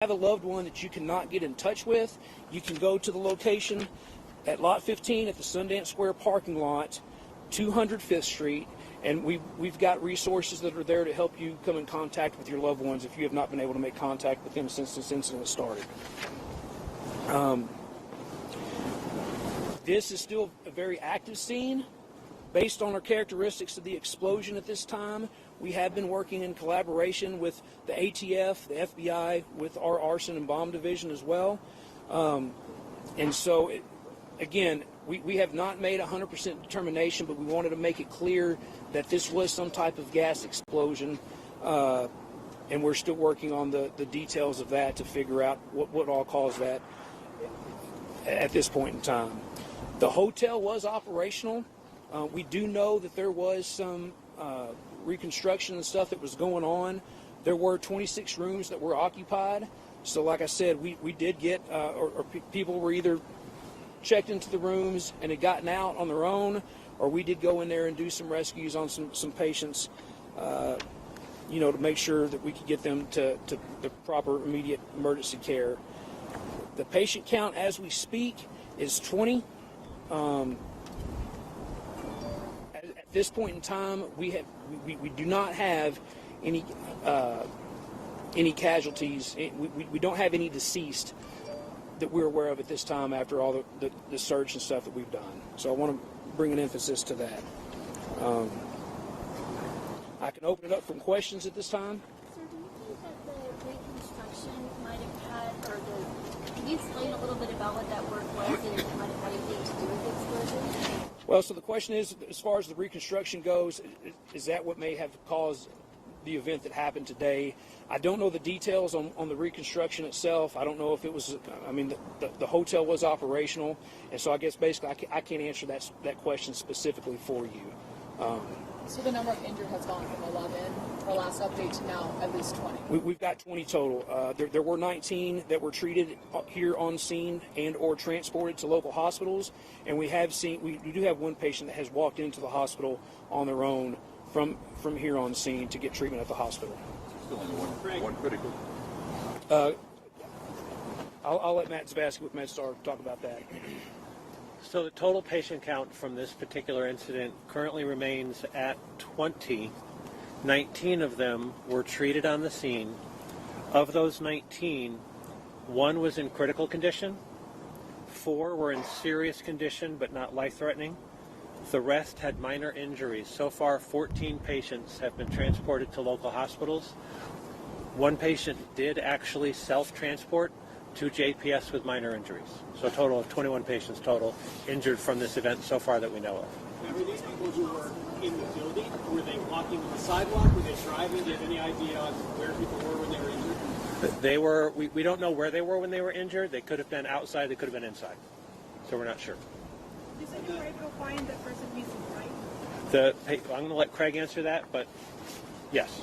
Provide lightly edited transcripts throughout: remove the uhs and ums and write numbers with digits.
have a loved one that you cannot get in touch with, you can go to the location at Lot 15 at the Sundance Square parking lot, 200 5th Street, and we've got resources that are there to help you come in contact with your loved ones if you have not been able to make contact with them since this incident started. This is still a very active scene. Based on our characteristics of the explosion at this time, we have been working in collaboration with the ATF, the FBI, with our arson and bomb division as well. And so, again, we have not made 100% determination, but we wanted to make it clear that this was some type of gas explosion. And we're still working on the details of that to figure out what all caused that at this point in time. The hotel was operational. We do know that there was some reconstruction and stuff that was going on. There were 26 rooms that were occupied. So like I said, we did get, people were either checked into the rooms and had gotten out on their own, or we did go in there and do some rescues on some patients, you know, to make sure that we could get them to the proper immediate emergency care. The patient count as we speak is 20. At this point in time, we do not have any casualties. We don't have any deceased that we're aware of at this time after all the search and stuff that we've done. So I want to bring an emphasis to that. I can open it up for questions at this time. Sir, do you think that the reconstruction might have had, or can you explain a little bit about what that work was and if it might have had anything to do with the explosion? Well, so the question is, as far as the reconstruction goes, is that what may have caused the event that happened today? I don't know the details on the reconstruction itself. I don't know if it was, I mean, the hotel was operational, and so I guess basically I can't answer that question specifically for you. So the number of injured has gone from 11, our last update, to now at least 20. We've got 20 total. There were 19 that were treated here on scene and or transported to local hospitals, and we do have one patient that has walked into the hospital on their own from here on scene to get treatment at the hospital. Still only one critical. I'll let Matt Zabasky with MedStar talk about that. So the total patient count from this particular incident currently remains at 20. 19 of them were treated on the scene. Of those 19, 1 was in critical condition, 4 were in serious condition but not life-threatening. The rest had minor injuries. So far, 14 patients have been transported to local hospitals. 1 patient did actually self-transport to JPS with minor injuries. So a total of 21 patients total injured from this event so far that we know of. Now, were these people who were in the building? Were they walking on the sidewalk? Were they driving? Do you have any idea on where people were when they were injured? They were, we don't know where they were when they were injured. They could have been outside, they could have been inside. So we're not sure. You said you were able to find the person missing, right? I'm going to let Craig answer that, but yes.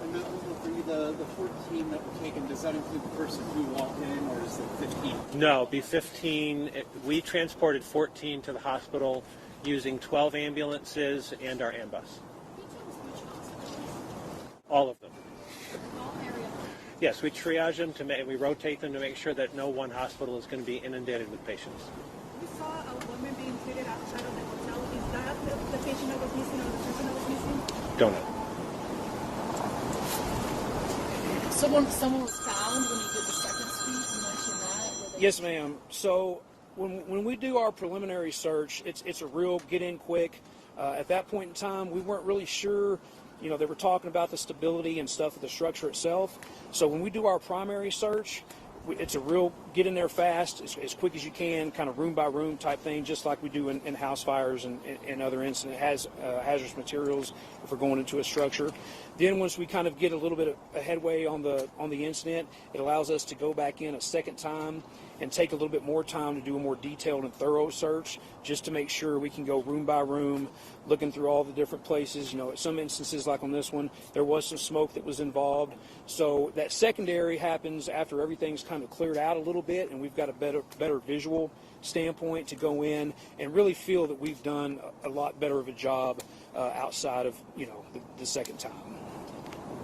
And that was for you, the 14 that were taken, does that include the person who walked in, or is it 15? No, it'd be 15. We transported 14 to the hospital using 12 ambulances and our ambulance. All of them. Yes, we triage them we rotate them to make sure that no one hospital is going to be inundated with patients. We saw a woman being treated outside of the hotel. Is that the patient that was missing or the person that was missing? Don't know. Someone was found when you did the second sweep. You mentioned that. Yes, ma'am. So when we do our preliminary search, it's a real get in quick. At that point in time, we weren't really sure. You know, they were talking about the stability and stuff of the structure itself. So when we do our primary search, it's a real get in there fast, as quick as you can, kind of room by room type thing, just like we do in house fires and other incidents. Hazardous materials if we're going into a structure. Then once we kind of get a little bit of headway on the incident, it allows us to go back in a second time and take a little bit more time to do a more detailed and thorough search, just to make sure we can go room by room, looking through all the different places. You know, at some instances, like on this one, there was some smoke that was involved. So that secondary happens after everything's kind of cleared out a little bit, and we've got a better visual standpoint to go in and really feel that we've done a lot better of a job outside of, you know, the second time.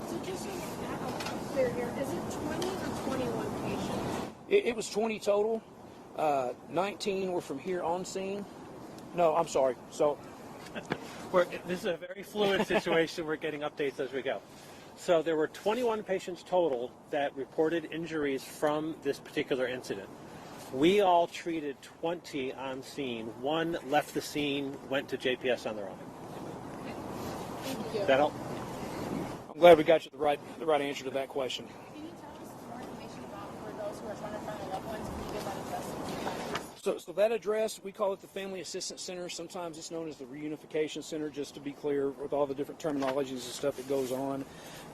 So just clear here, is it 20 It was 20 total. 19 were from here on scene. No, I'm sorry. So this is a very fluid situation. We're getting updates as we go. So there were 21 patients total that reported injuries from this particular incident. We all treated 20 on scene. One left the scene, went to JPS on their own. Thank you. Does that help? I'm glad we got you the right answer to that question. Can you tell us more information about for those who are trying to find their loved ones? Can you give that address? So that address, we call it the Family Assistance Center. Sometimes it's known as the Reunification Center, just to be clear with all the different terminologies and stuff that goes on.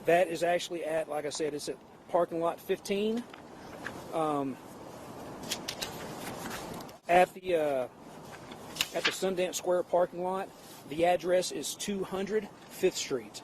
That is actually at, like I said, it's at parking lot 15. At the Sundance Square parking lot. The address is 200 5th Street.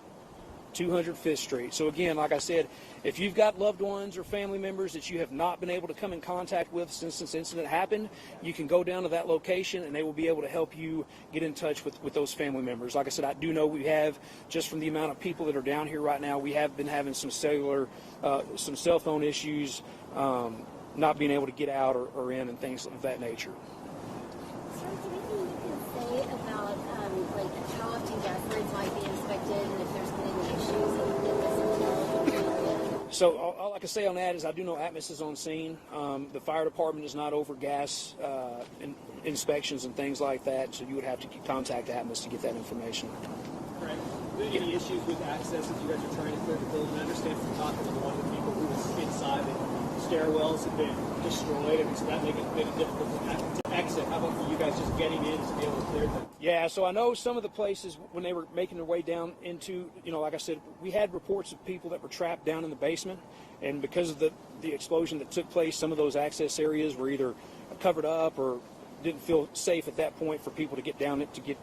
200 5th Street. So again, like I said, if you've got loved ones or family members that you have not been able to come in contact with since this incident happened, you can go down to that location and they will be able to help you get in touch with those family members. Like I said, I do know we have, just from the amount of people that are down here right now, we have been having some some cell phone issues, not being able to get out or in and things of that nature. Sir, is there anything you can say about like how often gas grids might be inspected and if there's been any issues in this? So all I can say on that is I do know Atmos is on scene. The fire department is not over gas inspections and things like that, so you would have to contact Atmos to get that information. Correct. Any issues with access if you guys are trying to clear the building? I understand from talking to one of the people who was inside that stairwells have been destroyed, and so that made it difficult to exit. How about for you guys just getting in to be able to clear them? Yeah, so I know some of the places when they were making their way down into, like I said, we had reports of people that were trapped down in the basement, and because of the explosion that took place, some of those access areas were either covered up or didn't feel safe at that point for people to get down to get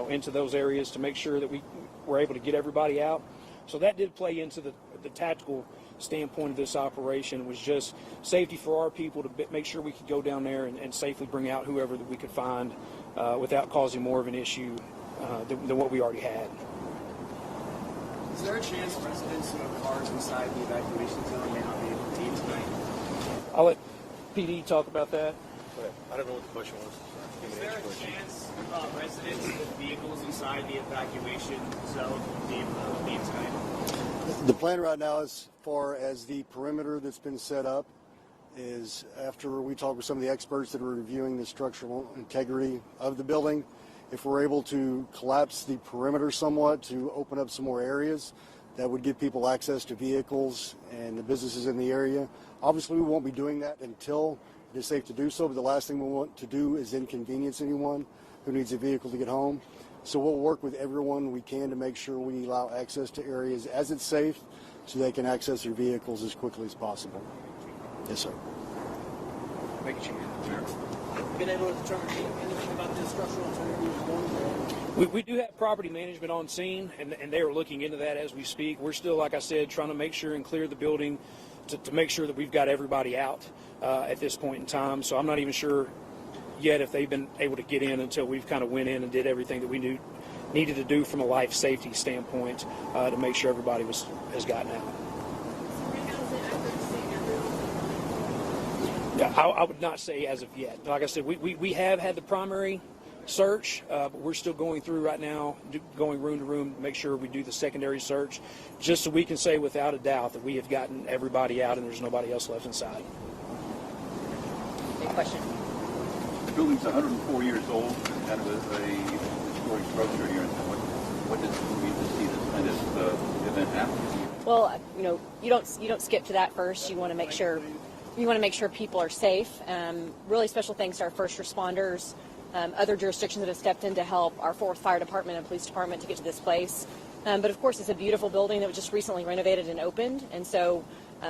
into those areas to make sure that we were able to get everybody out. So that did play into the tactical standpoint of this operation. It was just safety for our people to make sure we could go down there and safely bring out whoever that we could find without causing more of an issue than what we already had. Is there a chance residents who have cars inside the evacuation zone may not be able to leave tonight? I'll let PD talk about that. I don't know what the question was. Is there a chance residents with vehicles inside the evacuation zone will be able to leave tonight? The plan right now, as far as the perimeter that's been set up, is after we talk with some of the experts that are reviewing the structural integrity of the building, if we're able to collapse the perimeter somewhat to open up some more areas, that would give people access to vehicles and the businesses in the area. Obviously, we won't be doing that until it is safe to do so, but the last thing we want to do is inconvenience anyone who needs a vehicle to get home. So we'll work with everyone we can to make sure we allow access to areas as it's safe so they can access their vehicles as quickly as possible. Yes, sir. Thank you, Chief. Been able to determine anything about the structural integrity? We do have property management on scene, and they are looking into that as we speak. We're still, like I said, trying to make sure and clear the building to make sure that we've got everybody out at this point in time. So I'm not even sure yet if they've been able to get in until we've kind of went in and did everything that we needed to do from a life safety standpoint to make sure everybody has gotten out. Yeah, I would not say as of yet. Like I said, we have had the primary search, but we're still going through right now, going room to room to make sure we do the secondary search, just so we can say without a doubt that we have gotten everybody out and there's nobody else left inside. Good question. The building's 104 years old, kind of a historic structure here. What does it mean to see this kind of event happen? Well, you don't skip to that first. You want to make sure people are safe. Really special thanks to our first responders, other jurisdictions that have stepped in to help our 4th Fire Department and Police Department to get to this place. But of course, it's a beautiful building that was just recently renovated and opened, and so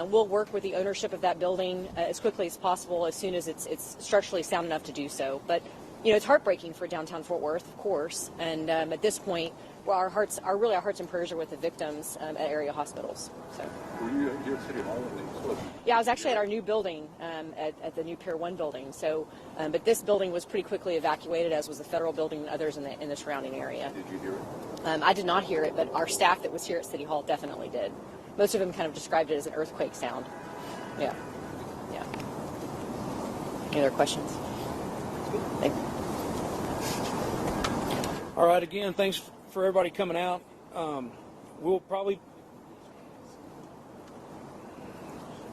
we'll work with the ownership of that building as quickly as possible, as soon as it's structurally sound enough to do so. But it's heartbreaking for downtown Fort Worth, of course, and at this point, well, our hearts and prayers are with the victims at area hospitals. So. Were you here at City Hall? Yeah, I was actually at our new building, at the new Pier 1 building. So, but this building was pretty quickly evacuated, as was the federal building and others in the surrounding area. Did you hear it? I did not hear it, but our staff that was here at City Hall definitely did. Most of them kind of described it as an earthquake sound. Yeah. Any other questions? Thank you. All right, again, thanks for everybody coming out. We'll probably,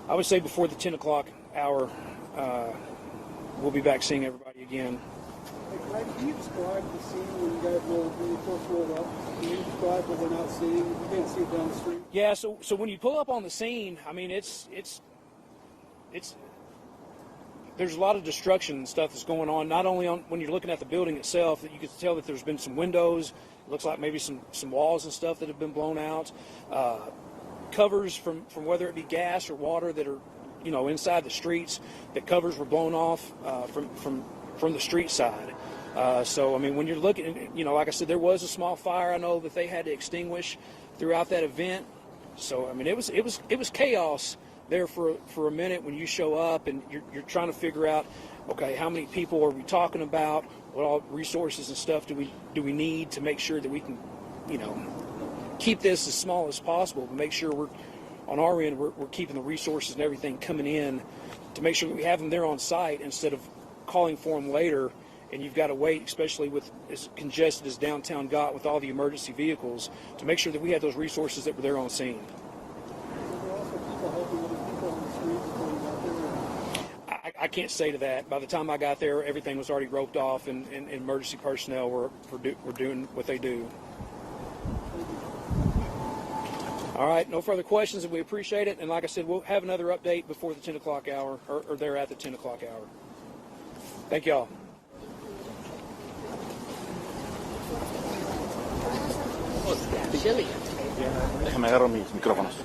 I would say before the 10 o'clock hour, we'll be back seeing everybody again. Hey, can you describe the scene when you guys when you first rolled up? Can you describe what we're not seeing? You can't see it down the street. Yeah, so when you pull up on the scene, I mean, it's there's a lot of destruction and stuff that's going on, not only on when you're looking at the building itself, that you can tell that there's been some windows, it looks like maybe some walls and stuff that have been blown out, covers from whether it be gas or water that are, you know, inside the streets, that covers were blown off from the street side. So, I mean, when you're looking, you know, like I said, there was a small fire I know that they had to extinguish throughout that event. So, I mean, it was chaos there for a minute when you show up and you're trying to figure out, okay, how many people are we talking about? What all resources and stuff do we need to make sure that we can, you know, keep this as small as possible, but make sure we're on our end we're keeping the resources and everything coming in to make sure that we have them there on site instead of calling for them later and you've got to wait, especially with as congested as downtown got with all the emergency vehicles, to make sure that we had those resources that were there on scene. I can't say to that. By the time I got there, everything was already roped off, and emergency personnel were doing what they do. All right, no further questions, and we appreciate it. And like I said, we'll have another update before the 10 o'clock hour, or there at the 10 o'clock hour. Thank y'all. Déjame agarro mis micrófonos.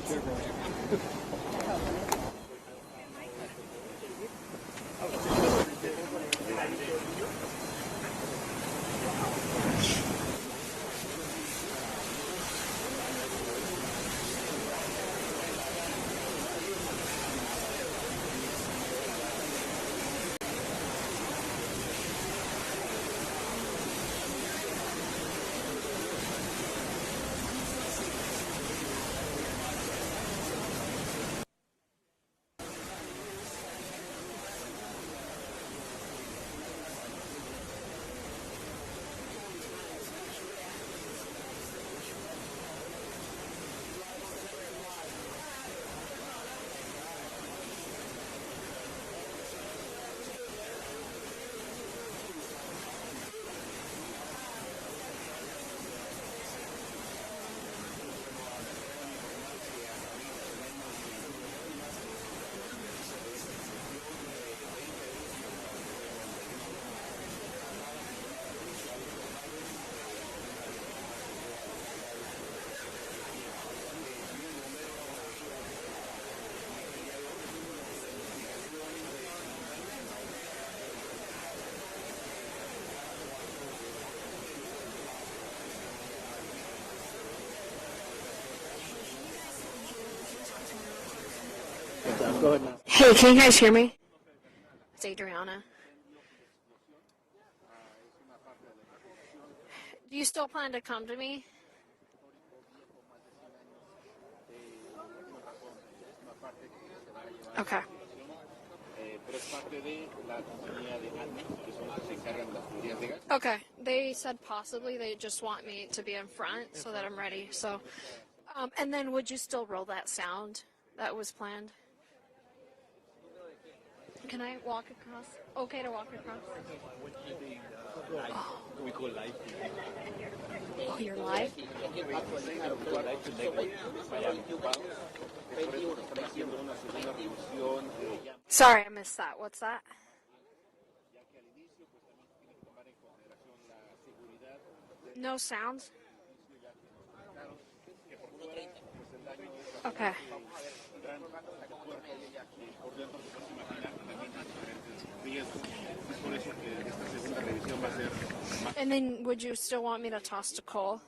Go ahead now. Hey, can you guys hear me? It's Adriana. Do you still plan to come to me? Okay. Okay. They said possibly they just want me to be in front so that I'm ready. So, and then would you still roll that sound that was planned? Can I walk across? Okay to walk across? We call live. Oh, you're live? Sorry, I missed that. What's that? No sounds? Okay. And then would you still want me to toss to Cole?